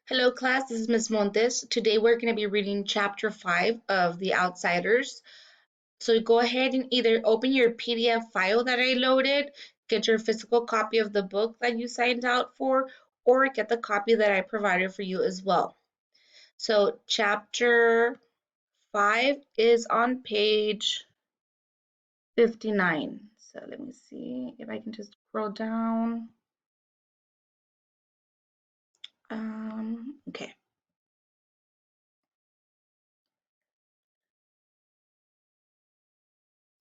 Hello class, this is Ms. Montes. Today we're going to be reading chapter 5 of The Outsiders. So go ahead and either open your PDF file that I loaded, get your physical copy of the book that you signed out for, or get the copy that I provided for you as well. So chapter 5 is on page 59. So let me see if I can just scroll down. Okay.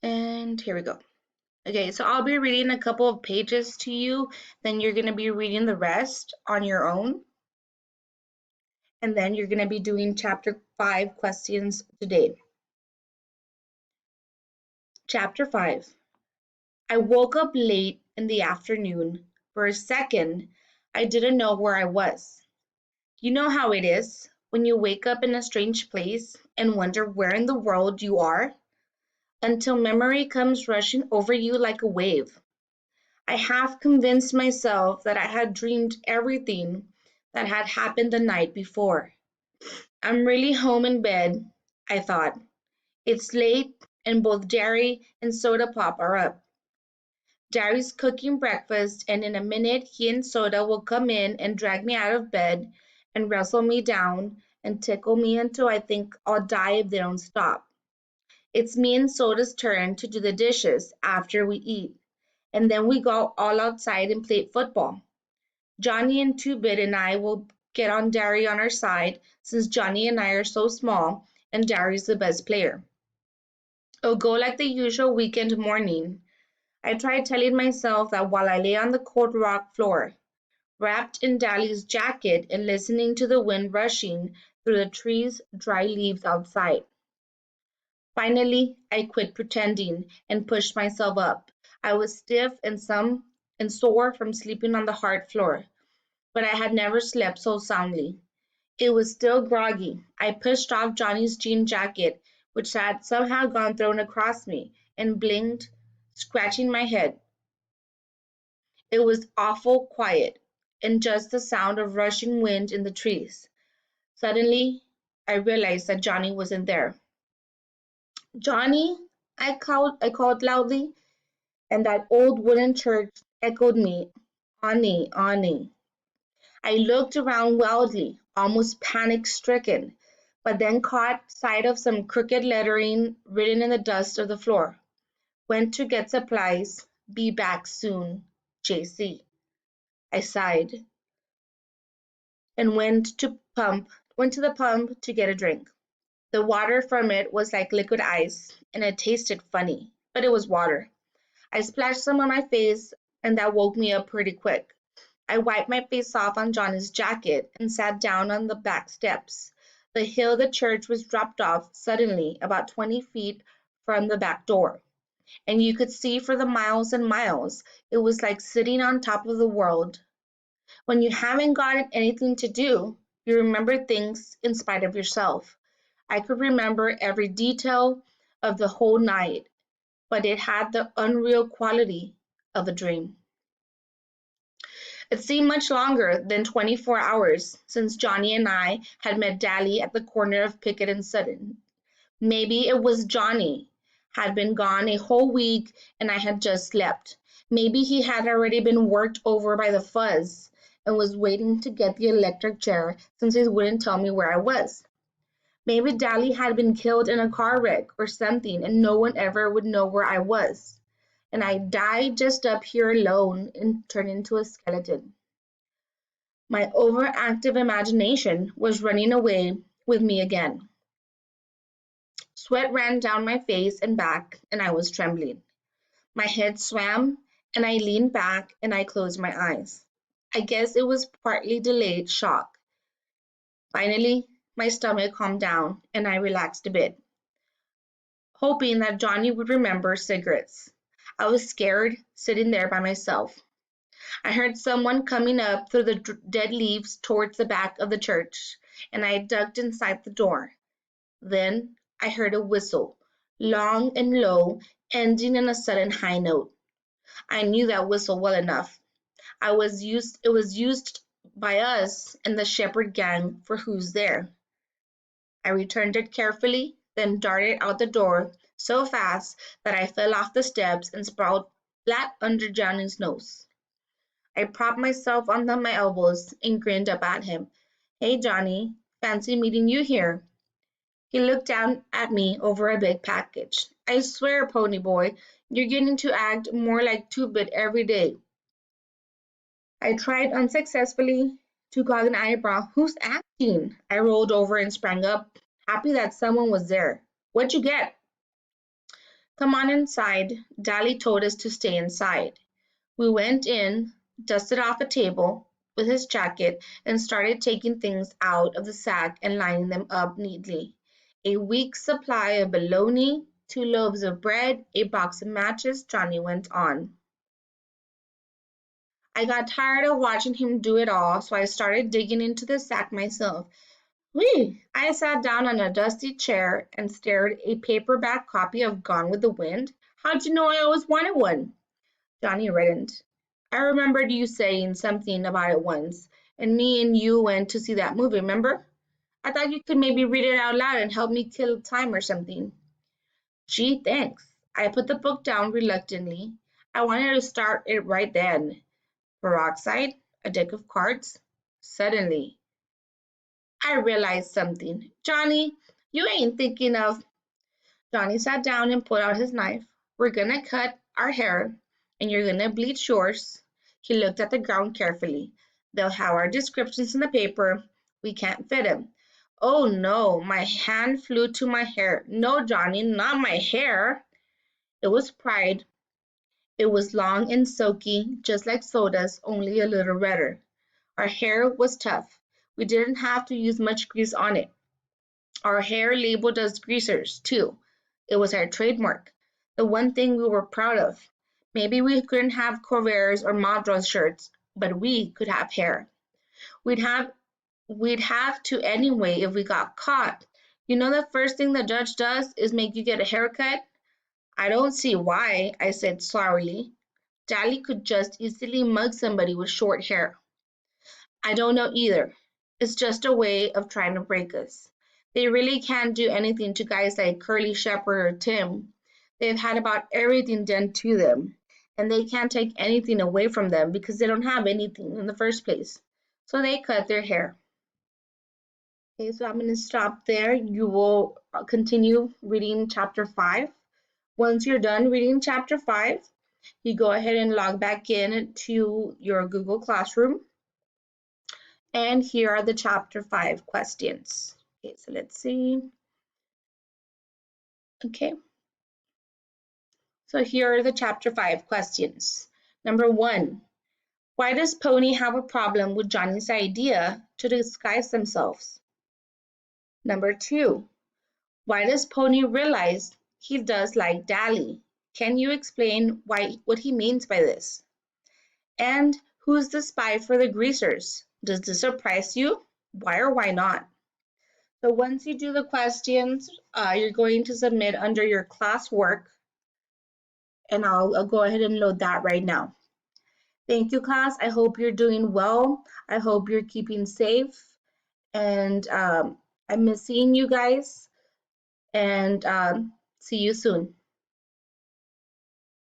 And here we go. Okay, so I'll be reading a couple of pages to you, then you're going to be reading the rest on your own, and then you're going to be doing chapter 5 questions today. Chapter 5. I woke up late in the afternoon. For a second, I didn't know where I was. You know how it is when you wake up in a strange place and wonder where in the world you are, until memory comes rushing over you like a wave. I half convinced myself that I had dreamed everything that had happened the night before. I'm really home in bed, I thought. It's late, and both Jerry and Soda Pop are up. Jerry's cooking breakfast, and in a minute he and Soda will come in and drag me out of bed and wrestle me down and tickle me until I think I'll die if they don't stop. It's me and Soda's turn to do the dishes after we eat, and then we go all outside and play football. Johnny and Two-Bit and I will get on Derry on our side since Johnny and I are so small and Derry's the best player. It'll go like the usual weekend morning. I tried telling myself that while I lay on the cold rock floor, wrapped in Dally's jacket and listening to the wind rushing through the trees' dry leaves outside. Finally, I quit pretending and pushed myself up. I was stiff and sore from sleeping on the hard floor, but I had never slept so soundly. It was still groggy. I pushed off Johnny's jean jacket, which had somehow gone thrown across me, and blinked, scratching my head. It was awful quiet, and just the sound of rushing wind in the trees. Suddenly, I realized that Johnny wasn't there. Johnny, I called loudly, and that old wooden church echoed me, Ani, Ani. I looked around wildly, almost panic-stricken, but then caught sight of some crooked lettering written in the dust of the floor. Went to get supplies. Be back soon. JC. I sighed and went to the pump to get a drink. The water from it was like liquid ice, and it tasted funny, but it was water. I splashed some on my face, and that woke me up pretty quick. I wiped my face off on Johnny's jacket and sat down on the back steps. The hill of the church was dropped off suddenly about 20 feet from the back door, and you could see for the miles and miles. It was like sitting on top of the world. When you haven't got anything to do, you remember things in spite of yourself. I could remember every detail of the whole night, but it had the unreal quality of a dream. It seemed much longer than 24 hours since Johnny and I had met Dally at the corner of Pickett and Sutton. Maybe it was Johnny had been gone a whole week and I had just slept. Maybe he had already been worked over by the fuzz and was waiting to get the electric chair since he wouldn't tell me where I was. Maybe Dally had been killed in a car wreck or something and no one ever would know where I was. And I died just up here alone and turned into a skeleton. My overactive imagination was running away with me again. Sweat ran down my face and back, and I was trembling. My head swam, and I leaned back and I closed my eyes. I guess it was partly delayed shock. Finally, my stomach calmed down and I relaxed a bit, hoping that Johnny would remember cigarettes. I was scared, sitting there by myself. I heard someone coming up through the dead leaves towards the back of the church, and I ducked inside the door. Then I heard a whistle, long and low, ending in a sudden high note. I knew that whistle well enough. It was used by us and the Shepherd gang for who's there. I returned it carefully, then darted out the door so fast that I fell off the steps and sprawled flat under Johnny's nose. I propped myself on my elbows and grinned up at him. Hey, Johnny, fancy meeting you here. He looked down at me over a big package. I swear, Ponyboy, you're getting to act more like Two-Bit every day. I tried unsuccessfully to cog an eyebrow. Who's acting? I rolled over and sprang up, happy that someone was there. What'd you get? Come on inside. Dally told us to stay inside. We went in, dusted off a table with his jacket, and started taking things out of the sack and lining them up neatly. A week's supply of bologna, 2 loaves of bread, a box of matches, Johnny went on. I got tired of watching him do it all, so I started digging into the sack myself. Whee! I sat down on a dusty chair and stared at a paperback copy of Gone with the Wind. How'd you know I always wanted one? Johnny reddened. I remembered you saying something about it once, and me and you went to see that movie, remember? I thought you could maybe read it out loud and help me kill time or something. Gee, thanks. I put the book down reluctantly. I wanted to start it right then. Peroxide? A deck of cards? Suddenly, I realized something. Johnny, you ain't thinking of. Johnny sat down and pulled out his knife. We're gonna cut our hair, and you're gonna bleach yours. He looked at the ground carefully. They'll have our descriptions in the paper. We can't fit 'em. Oh no, my hand flew to my hair. No, Johnny, not my hair. It was pride. It was long and silky, just like soda's, only a little redder. Our hair was tough. We didn't have to use much grease on it. Our hair labeled us greasers, too. It was our trademark, the one thing we were proud of. Maybe we couldn't have Corvairs or Madras shirts, but we could have hair. We'd have we'd have to anyway if we got caught. You know the first thing the judge does is make you get a haircut? I don't see why, I said sourly. Dally could just easily mug somebody with short hair. I don't know either. It's just a way of trying to break us. They really can't do anything to guys like Curly Shepherd or Tim. They've had about everything done to them, and they can't take anything away from them because they don't have anything in the first place. So they cut their hair. Okay, so I'm going to stop there. You will continue reading chapter 5. Once you're done reading chapter 5, you go ahead and log back in to your Google Classroom. And here are the chapter 5 questions. Okay, so let's see. Okay. So here are the chapter 5 questions. Number 1, why does Pony have a problem with Johnny's idea to disguise themselves? Number 2, why does Pony realize he does like Dally? Can you explain what he means by this? And who's the spy for the greasers? Does this surprise you? Why or why not? So once you do the questions, you're going to submit under your classwork, and I'll go ahead and load that right now. Thank you, class. I hope you're doing well. I hope you're keeping safe, and I miss seeing you guys, and see you soon.